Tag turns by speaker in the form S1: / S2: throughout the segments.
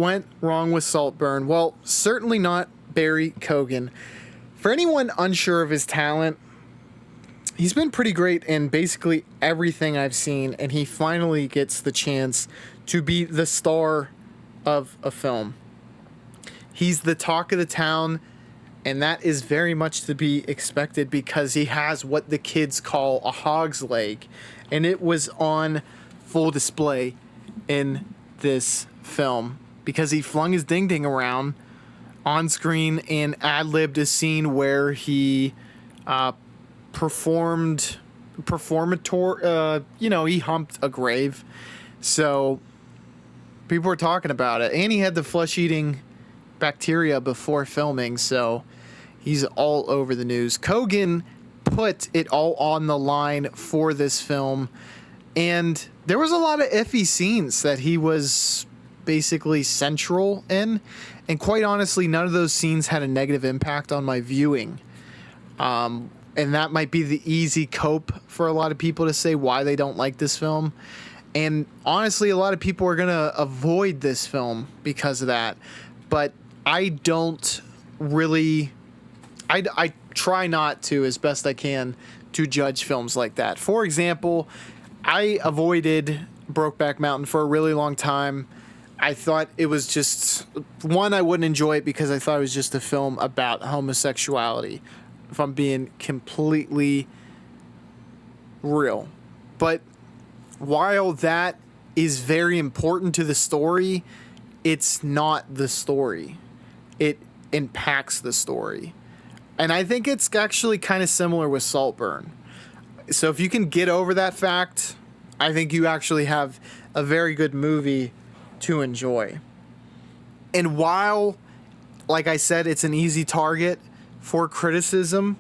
S1: went wrong with Saltburn? Well, certainly not Barry Keoghan. For anyone unsure of his talent, he's been pretty great in basically everything I've seen, and he finally gets the chance to be the star of a film. He's the talk of the town, and that is very much to be expected because he has what the kids call a hog's leg, and it was on full display in this film because he flung his ding-ding around on screen and ad-libbed a scene where he he humped a grave. So people were talking about it, and he had the flesh-eating bacteria before filming, so he's all over the news. Keoghan put it all on the line for this film, and there was a lot of iffy scenes that he was basically central in, and quite honestly, none of those scenes had a negative impact on my viewing. And that might be the easy cope for a lot of people to say why they don't like this film. And honestly, a lot of people are going to avoid this film because of that. But I don't really... I try not to, as best I can, to judge films like that. For example, I avoided Brokeback Mountain for a really long time. I thought it was just... One, I wouldn't enjoy it because I thought it was just a film about homosexuality, if I'm being completely real. But while that is very important to the story, it's not the story. It impacts the story. And I think it's actually kind of similar with Saltburn. So if you can get over that fact, I think you actually have a very good movie to enjoy. And while, like I said, it's an easy target for criticism,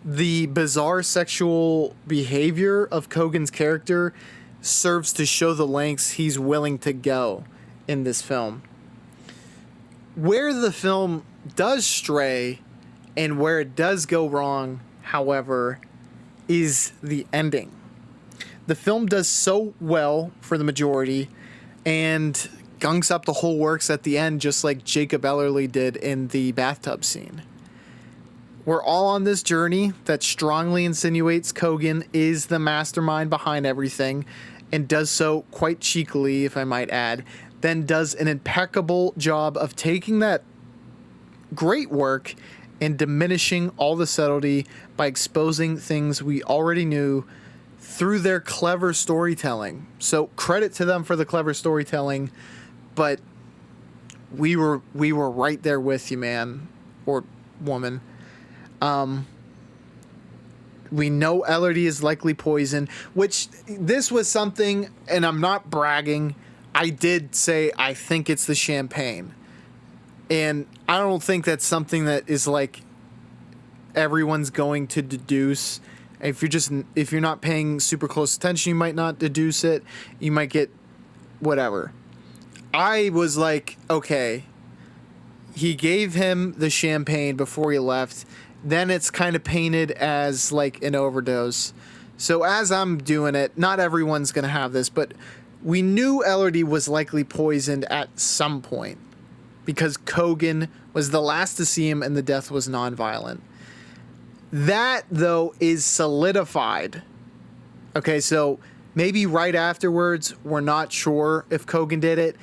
S1: the bizarre sexual behavior of Keoghan's character serves to show the lengths he's willing to go in this film. Where the film does stray and where it does go wrong, however, is the ending. The film does so well for the majority and gunks up the whole works at the end, just like Jacob Ellerly did in the bathtub scene. We're all on this journey that strongly insinuates Keoghan is the mastermind behind everything, and does so quite cheekily, if I might add, then does an impeccable job of taking that great work and diminishing all the subtlety by exposing things we already knew through their clever storytelling. So credit to them for the clever storytelling, but we were right there with you, man, or woman. We know Ellerty is likely poison, which this was something, and I'm not bragging, I did say I think it's the champagne. And I don't think that's something that is like everyone's going to deduce. If you're not paying super close attention, you might not deduce it. You might get whatever. I was like, okay, he gave him the champagne before he left. Then it's kind of painted as like an overdose. So as I'm doing it, not everyone's going to have this, but we knew Ellerty was likely poisoned at some point because Keoghan was the last to see him and the death was nonviolent. That, though, is solidified. Okay, so maybe right afterwards, we're not sure if Keoghan did it,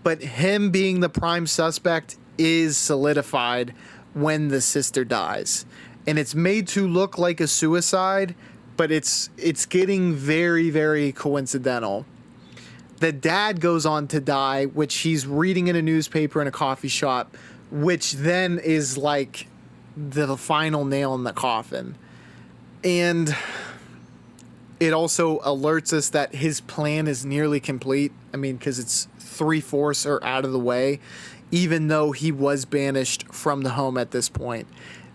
S1: but him being the prime suspect is solidified when the sister dies. And it's made to look like a suicide, but it's getting very, very coincidental. The dad goes on to die, which he's reading in a newspaper in a coffee shop, which then is like the final nail in the coffin. And it also alerts us that his plan is nearly complete. I mean, because it's 3/4 are out of the way, even though he was banished from the home at this point.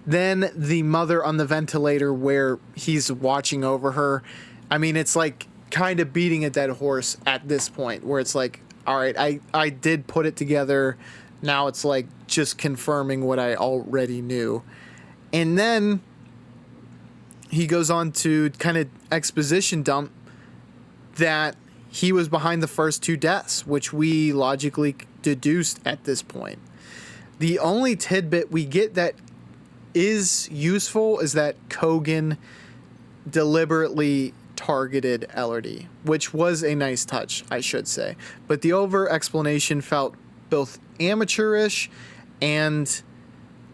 S1: Then the mother on the ventilator where he's watching over her. I mean, it's like kind of beating a dead horse at this point where it's like, all right, I did put it together. Now it's like just confirming what I already knew. And then he goes on to kind of exposition dump that he was behind the first two deaths, which we logically deduced at this point. The only tidbit we get that is useful is that Keoghan deliberately targeted Ellerdy, which was a nice touch, I should say. But the over-explanation felt both amateurish and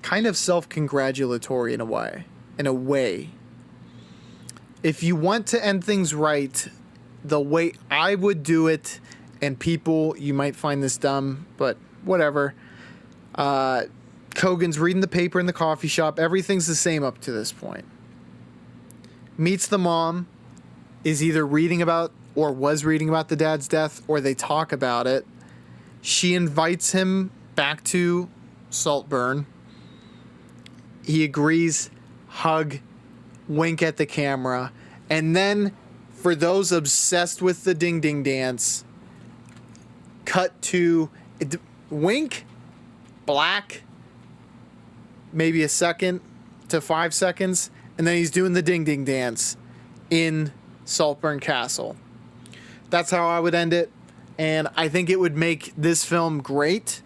S1: kind of self-congratulatory in a way. If you want to end things right, the way I would do it, and people, you might find this dumb, but whatever. Keoghan's reading the paper in the coffee shop. Everything's the same up to this point. Meets the mom, is either reading about or was reading about the dad's death, or they talk about it. She invites him back to Saltburn. He agrees, hug, wink at the camera, and then for those obsessed with the ding ding dance, cut to wink, black, maybe a second to 5 seconds, and then he's doing the ding ding dance in Saltburn Castle. That's how I would end it, and I think it would make this film great,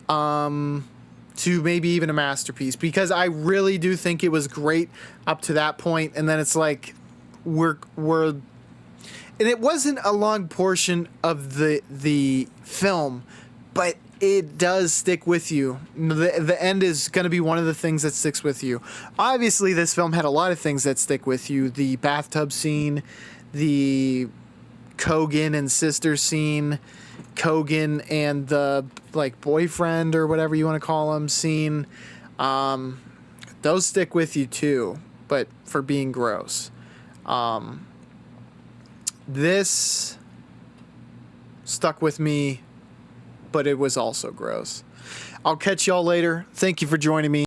S1: to maybe even a masterpiece, because I really do think it was great up to that point, and then it's like we're and it wasn't a long portion of the film, but it does stick with you. The end is going to be one of the things that sticks with you. Obviously, this film had a lot of things that stick with you. The bathtub scene, the Keoghan and sister scene, Keoghan and the boyfriend or whatever you want to call him scene. Those stick with you too, but for being gross. This stuck with me, but it was also gross. I'll catch y'all later. Thank you for joining me.